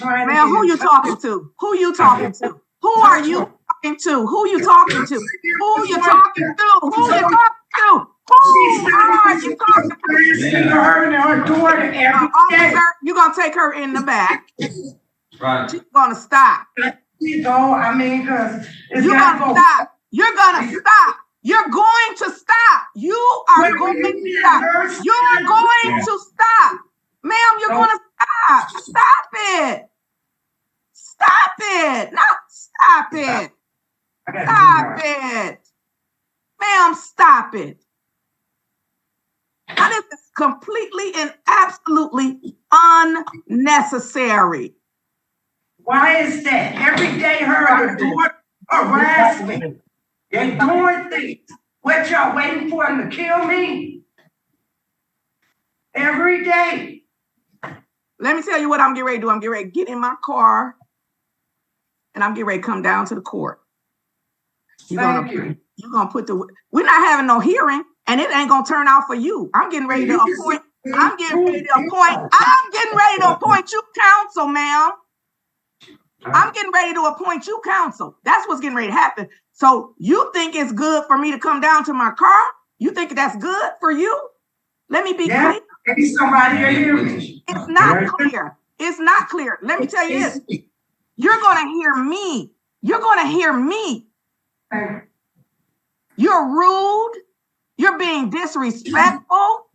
Man, who you talking to? Who you talking to? Who are you talking to? Who you talking to? Who you talking to? Who you talking to? Who are you talking to? Officer, you're going to take her in the back. Right. She's going to stop. I mean, because you're going to stop. You're going to stop. You're going to stop. You are going to stop. You're going to stop. Ma'am, you're going to stop. Stop it. Stop it. No, stop it. Stop it. Ma'am, stop it. That is completely and absolutely unnecessary. Why is that? Every day her doing harassment. They're doing things. What y'all waiting for them to kill me? Every day. Let me tell you what I'm getting ready to do. I'm getting ready to get in my car and I'm getting ready to come down to the court. You're gonna put the, we're not having no hearing and it ain't gonna turn out for you. I'm getting ready to appoint, I'm getting ready to appoint you counsel, ma'am. I'm getting ready to appoint you counsel. That's what's getting ready to happen. So you think it's good for me to come down to my car? You think that's good for you? Let me be clear. Maybe somebody will hear me. It's not clear. It's not clear. Let me tell you this. You're going to hear me. You're going to hear me. You're rude. You're being disrespectful.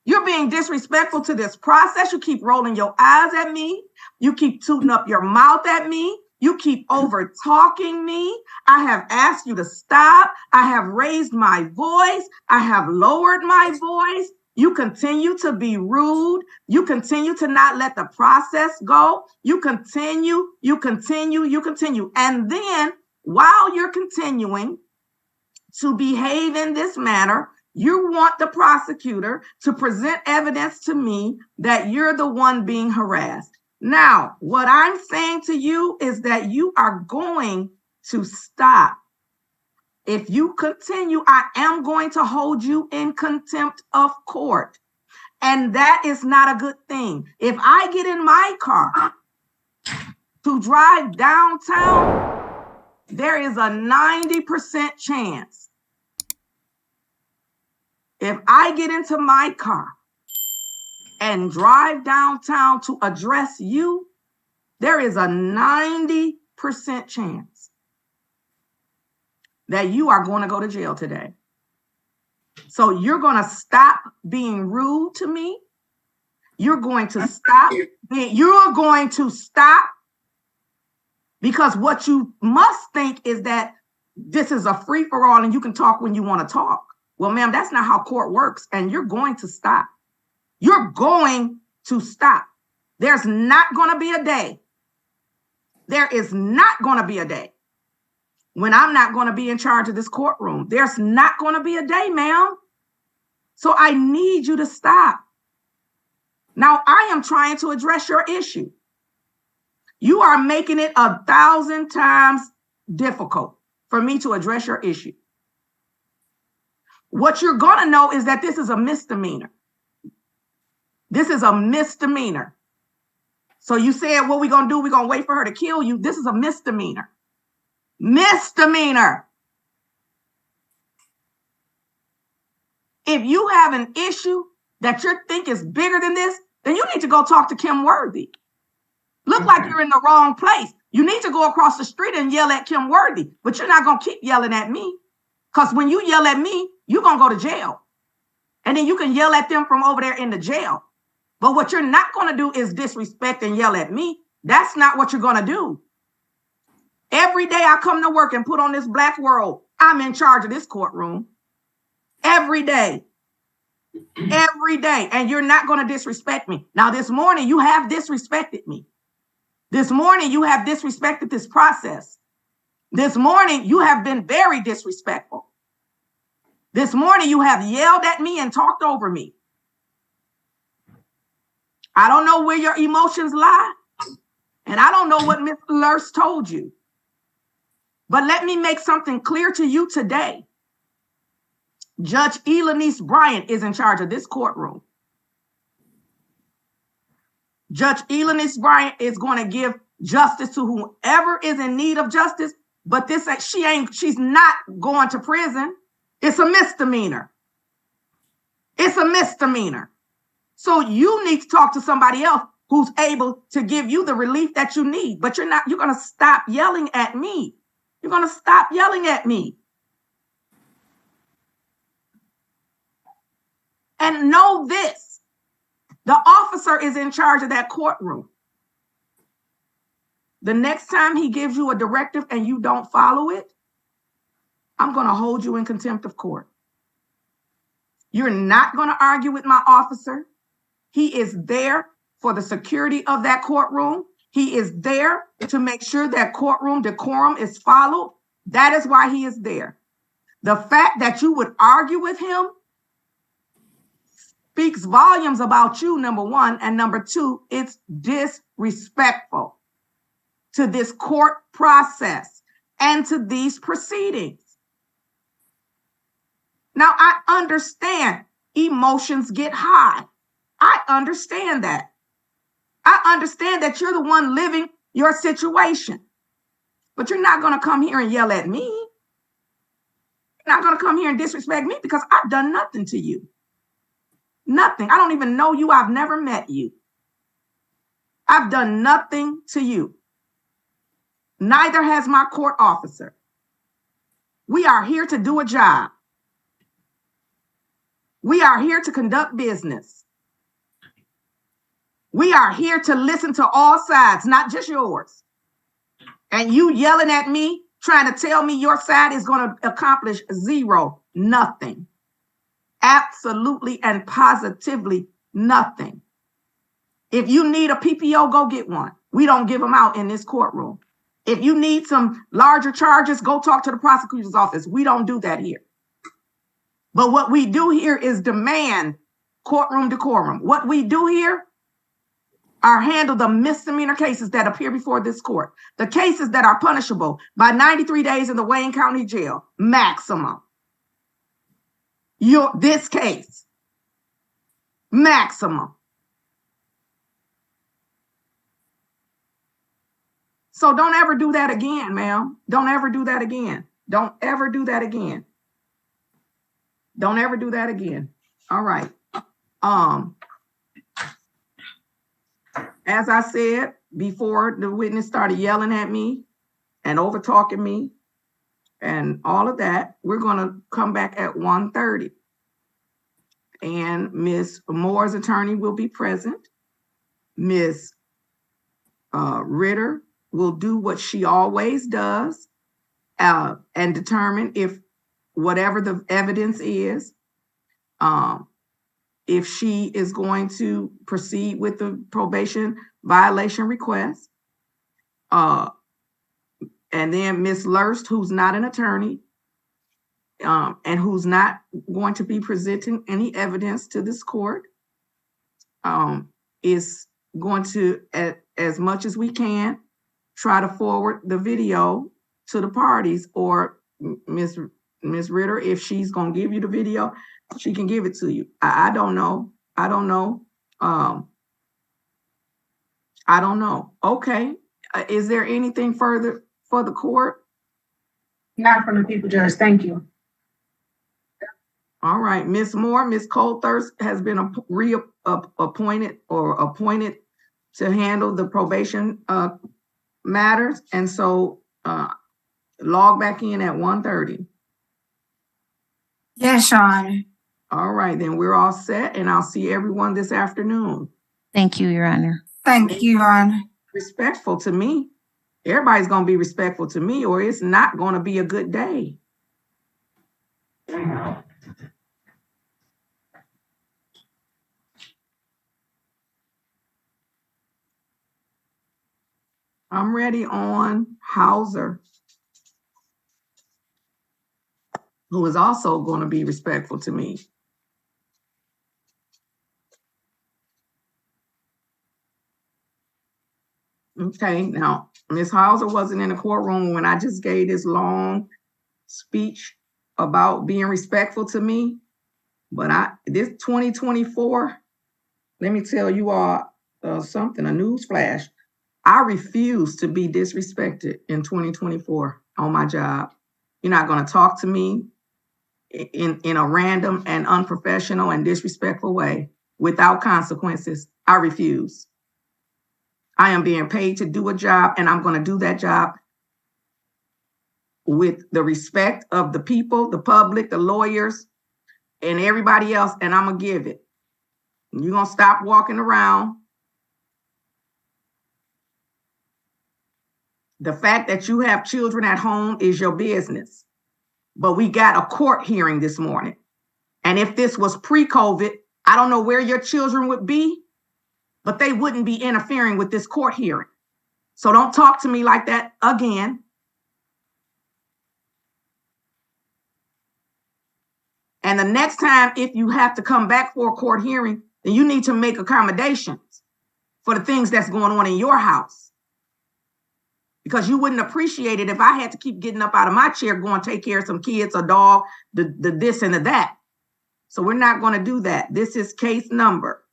You're being disrespectful to this process. You keep rolling your eyes at me. You keep tooting up your mouth at me. You keep over talking me. I have asked you to stop. I have raised my voice. I have lowered my voice. You continue to be rude. You continue to not let the process go. You continue. And then while you're continuing to behave in this manner, you want the prosecutor to present evidence to me that you're the one being harassed. Now, what I'm saying to you is that you are going to stop. If you continue, I am going to hold you in contempt of court. And that is not a good thing. If I get in my car to drive downtown, there is a 90% chance. If I get into my car and drive downtown to address you, there is a 90% chance that you are going to go to jail today. So you're going to stop being rude to me. You're going to stop. You're going to stop, because what you must think is that this is a free-for-all and you can talk when you want to talk. Well, ma'am, that's not how court works, and you're going to stop. You're going to stop. There's not going to be a day. There is not going to be a day when I'm not going to be in charge of this courtroom. There's not going to be a day, ma'am. So I need you to stop. Now, I am trying to address your issue. You are making it 1,000 times difficult for me to address your issue. What you're going to know is that this is a misdemeanor. This is a misdemeanor. So you said, what we going to do? We're going to wait for her to kill you. This is a misdemeanor. Misdemeanor. If you have an issue that you think is bigger than this, then you need to go talk to Kim Worthy. Look like you're in the wrong place. You need to go across the street and yell at Kim Worthy, but you're not going to keep yelling at me, because when you yell at me, you're going to go to jail. And then you can yell at them from over there in the jail. But what you're not going to do is disrespect and yell at me. That's not what you're going to do. Every day I come to work and put on this black robe, I'm in charge of this courtroom. Every day. Every day. And you're not going to disrespect me. Now, this morning, you have disrespected me. This morning, you have disrespected this process. This morning, you have been very disrespectful. This morning, you have yelled at me and talked over me. I don't know where your emotions lie, and I don't know what Ms. Lurse told you. But let me make something clear to you today. Judge Elanice Bryant is in charge of this courtroom. Judge Elanis Bryant is going to give justice to whoever is in need of justice, but she's not going to prison. It's a misdemeanor. It's a misdemeanor. So you need to talk to somebody else who's able to give you the relief that you need, but you're going to stop yelling at me. You're going to stop yelling at me. And know this, the officer is in charge of that courtroom. The next time he gives you a directive and you don't follow it, I'm going to hold you in contempt of court. You're not going to argue with my officer. He is there for the security of that courtroom. He is there to make sure that courtroom decorum is followed. That is why he is there. The fact that you would argue with him speaks volumes about you, number one. And number two, it's disrespectful to this court process and to these proceedings. Now, I understand emotions get high. I understand that. I understand that you're the one living your situation. But you're not going to come here and yell at me. You're not going to come here and disrespect me because I've done nothing to you. Nothing. I don't even know you. I've never met you. I've done nothing to you. Neither has my court officer. We are here to do a job. We are here to conduct business. We are here to listen to all sides, not just yours. And you yelling at me, trying to tell me your side is going to accomplish zero, nothing. Absolutely and positively nothing. If you need a PPO, go get one. We don't give them out in this courtroom. If you need some larger charges, go talk to the prosecutor's office. We don't do that here. But what we do here is demand courtroom decorum. What we do here are handle the misdemeanor cases that appear before this court. The cases that are punishable by 93 days in the Wayne County Jail, maximum. This case, maximum. So don't ever do that again, ma'am. Don't ever do that again. Don't ever do that again. Don't ever do that again. All right. As I said before, the witness started yelling at me and over talking me and all of that. We're going to come back at 1:30. And Ms. Moore's attorney will be present. Ms. Ritter will do what she always does and determine if whatever the evidence is, if she is going to proceed with the probation violation request. And then Ms. Lurst, who's not an attorney, and who's not going to be presenting any evidence to this court, is going to, as much as we can, try to forward the video to the parties, or Ms. Ritter, if she's going to give you the video, she can give it to you. I don't know. I don't know. I don't know. Okay. Is there anything further for the court? Not from the people, Judge. Thank you. All right. Ms. Moore, Ms. Colthurst has been appointed to handle the probation matters. And so log back in at 1:30. Yes, Your Honor. All right, then we're all set, and I'll see everyone this afternoon. Thank you, Your Honor. Thank you, Your Honor. Respectful to me. Everybody's going to be respectful to me, or it's not going to be a good day. I'm ready on Hauser, who is also going to be respectful to me. Okay, now, Ms. Hauser wasn't in the courtroom when I just gave this long speech about being respectful to me, but this 2024, let me tell you all, something, a news flash. I refuse to be disrespected in 2024 on my job. You're not going to talk to me in a random and unprofessional and disrespectful way without consequences. I refuse. I am being paid to do a job, and I'm going to do that job with the respect of the people, the public, the lawyers, and everybody else, and I'm going to give it. You're going to stop walking around. The fact that you have children at home is your business. But we got a court hearing this morning. And if this was pre-COVID, I don't know where your children would be, but they wouldn't be interfering with this court hearing. So don't talk to me like that again. And the next time, if you have to come back for a court hearing, then you need to make accommodations for the things that's going on in your house. Because you wouldn't appreciate it if I had to keep getting up out of my chair, going to take care of some kids, a dog, the this and the that. So we're not going to do that. This is case number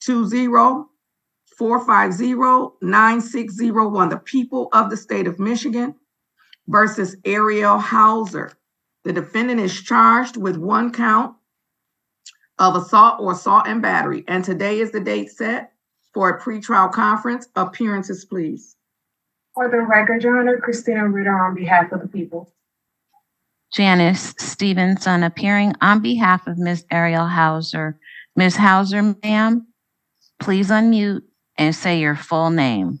204509601, the people of the state of Michigan versus Ariel Hauser. The defendant is charged with 1 count of assault or assault and battery. And today is the date set for a pretrial conference. Appearances, please. For the record, Your Honor, Christina Ritter on behalf of the people. Janice Stevenson appearing on behalf of Ms. Ariel Hauser. Ms. Hauser, ma'am, please unmute and say your full name.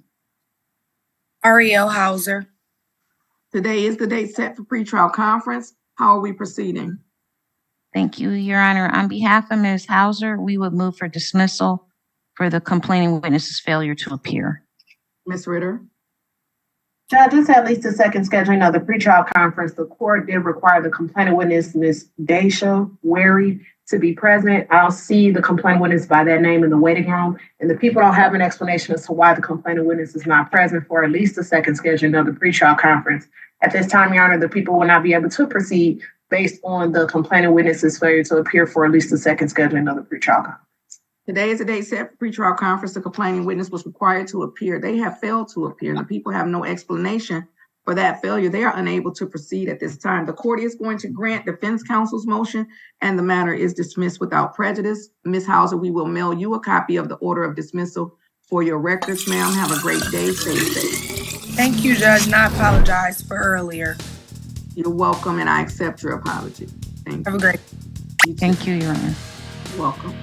Ariel Hauser. Today is the date set for pretrial conference. How are we proceeding? Thank you, Your Honor. On behalf of Ms. Hauser, we would move for dismissal for the complaining witness's failure to appear. Ms. Ritter? Judges, at least the second scheduling of the pretrial conference, the court did require the complaining witness, Ms. Daisha Wary, to be present. I'll see the complaining witness by that name in the waiting room, and the people don't have an explanation as to why the complaining witness is not present for at least the second scheduling of the pretrial conference. At this time, Your Honor, the people will not be able to proceed based on the complaining witness's failure to appear for at least the second scheduling of the pretrial conference. Today is the date set for pretrial conference. The complaining witness was required to appear. They have failed to appear, and the people have no explanation for that failure. They are unable to proceed at this time. The court is going to grant defense counsel's motion, and the matter is dismissed without prejudice. Ms. Hauser, we will mail you a copy of the order of dismissal for your records, ma'am. Have a great day. Stay safe. Thank you, Judge, and I apologize for earlier. You're welcome, and I accept your apology. Thank you. Have a great You too. Thank you, Your Honor. Welcome.